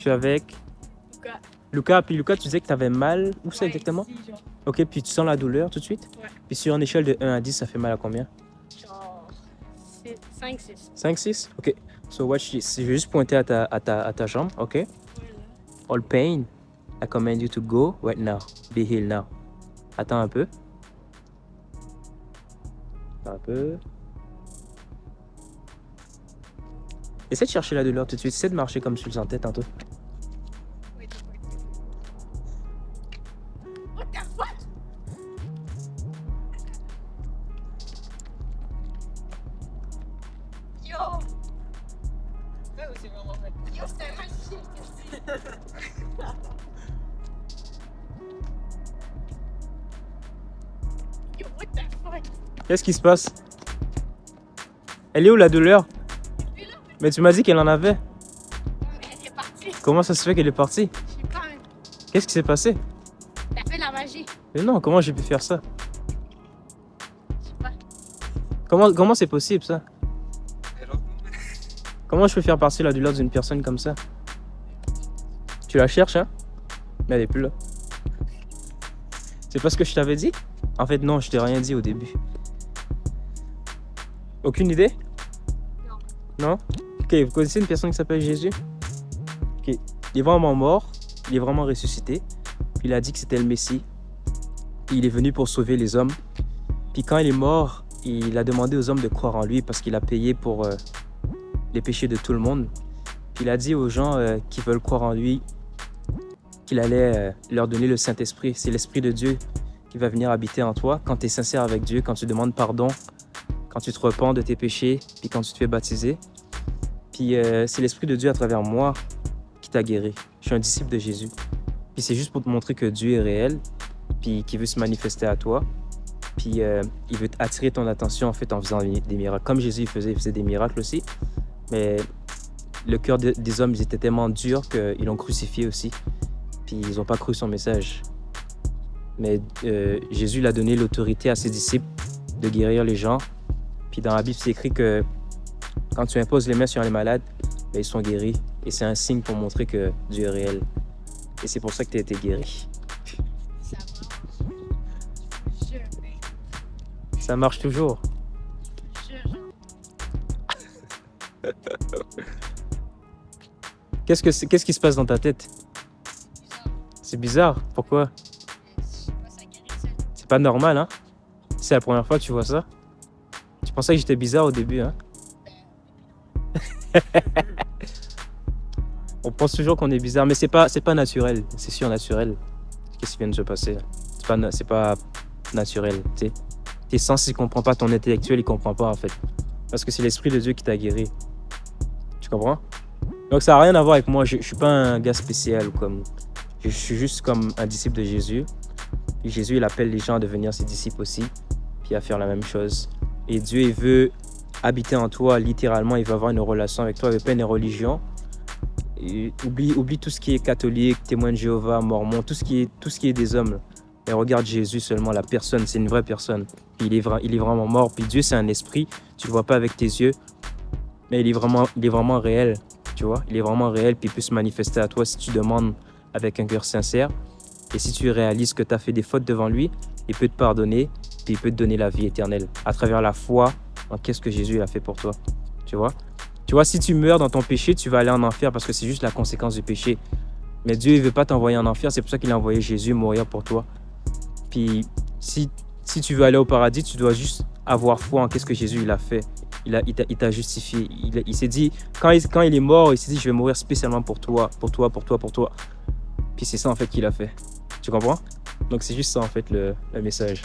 Je suis avec Lucas. Lucas. Puis Lucas, tu disais que tu avais mal. Où c'est Ouais, exactement? ici, genre. Ok, puis tu sens la douleur tout de suite? Ouais. Puis sur une échelle de 1 à 10, ça fait mal à combien? Genre 5, 6. 5, 6? Ok. So watch this. Je vais juste pointer à ta jambe, ok? Ouais, là. All pain, I command you to go right now. Be healed now. Attends un peu. Attends un peu. Essaie de chercher la douleur tout de suite. Essaie de marcher comme tu le sentais tantôt. Wait. What the fuck? Yo! Ouais, c'est vraiment vrai. Yo, c'était magique! Yo, what the fuck? Qu'est-ce qui se passe? Elle est où la douleur? Et là, Mais tu m'as dit qu'elle en avait. elle est partie. Comment ça se fait qu'elle est partie? Je sais pas, man. Qu'est-ce qui s'est passé? T'as fait la magie. Mais non, comment j'ai pu faire ça? Je sais pas. Comment c'est possible ça? Comment je peux faire partir la douleur d'une personne comme ça? Tu la cherches, hein? Mais elle est plus là. C'est pas ce que je t'avais dit? En fait, non, je t'ai rien dit au début. Aucune idée? Non. Non? Ok, vous connaissez une personne qui s'appelle Jésus? Ok, il est vraiment mort, il est vraiment ressuscité. Puis il a dit que c'était le Messie. Il est venu pour sauver les hommes. Puis quand il est mort, il a demandé aux hommes de croire en lui parce qu'il a payé pour les péchés de tout le monde. Puis il a dit aux gens qui veulent croire en lui qu'il allait leur donner le Saint-Esprit. C'est l'Esprit de Dieu qui va venir habiter en toi quand tu es sincère avec Dieu, quand tu demandes pardon, quand tu te repens de tes péchés, puis quand tu te fais baptiser. Puis c'est l'Esprit de Dieu à travers moi qui t'a guéri. Je suis un disciple de Jésus. Puis c'est juste pour te montrer que Dieu est réel, puis qu'il veut se manifester à toi. Puis il veut attirer ton attention en fait en faisant des miracles. Comme Jésus il faisait des miracles aussi. Mais le cœur des hommes, ils étaient tellement durs qu'ils l'ont crucifié aussi. Puis ils n'ont pas cru son message. Mais Jésus il a donné l'autorité à ses disciples de guérir les gens. Puis dans la Bible, c'est écrit que quand tu imposes les mains sur les malades, ben, ils sont guéris. Et c'est un signe pour montrer que Dieu est réel. Et c'est pour ça que tu as été guéri. Ça va. Je jure, mec. Ça marche toujours. Je jure, genre. Qu'est-ce qui se passe dans ta tête? Bizarre. C'est bizarre. Pourquoi? Je sais pas, ça guérit ça. C'est pas normal, hein? C'est la première fois que tu vois ça? Tu pensais que j'étais bizarre au début, hein? On pense toujours qu'on est bizarre, mais c'est pas naturel. C'est surnaturel. Qu'est-ce qui vient de se passer là? C'est pas naturel, tu sais. Tes sens, ils comprennent pas, ton intellectuel, il comprend pas, en fait. Parce que c'est l'Esprit de Dieu qui t'a guéri. Tu comprends? Donc ça n'a rien à voir avec moi. Je suis pas un gars spécial. Je suis juste comme un disciple de Jésus. Puis Jésus, il appelle les gens à devenir ses disciples aussi. Puis à faire la même chose. Et Dieu, il veut habiter en toi, littéralement. Il veut avoir une relation avec toi. Il veut pas une religion. Et oublie tout ce qui est catholique, témoin de Jéhovah, mormon, tout ce qui est des hommes. Et regarde Jésus seulement, la personne, c'est une vraie personne. Puis il est vraiment mort. Puis Dieu, c'est un esprit. Tu le vois pas avec tes yeux. Mais il est vraiment réel. Tu vois, il est vraiment réel. Puis il peut se manifester à toi si tu demandes avec un cœur sincère. Et si tu réalises que tu as fait des fautes devant lui, il peut te pardonner. Puis il peut te donner la vie éternelle à travers la foi en qu'est-ce que Jésus a fait pour toi. Tu vois, si tu meurs dans ton péché, tu vas aller en enfer parce que c'est juste la conséquence du péché. Mais Dieu, il veut pas t'envoyer en enfer. C'est pour ça qu'il a envoyé Jésus mourir pour toi. Puis si tu veux aller au paradis, tu dois juste avoir foi en qu'est-ce que Jésus il a fait. Il t'a justifié. Il s'est dit, quand il est mort, il s'est dit, je vais mourir spécialement pour toi. Puis c'est ça en fait qu'il a fait. Tu comprends? Donc c'est juste ça en fait le message.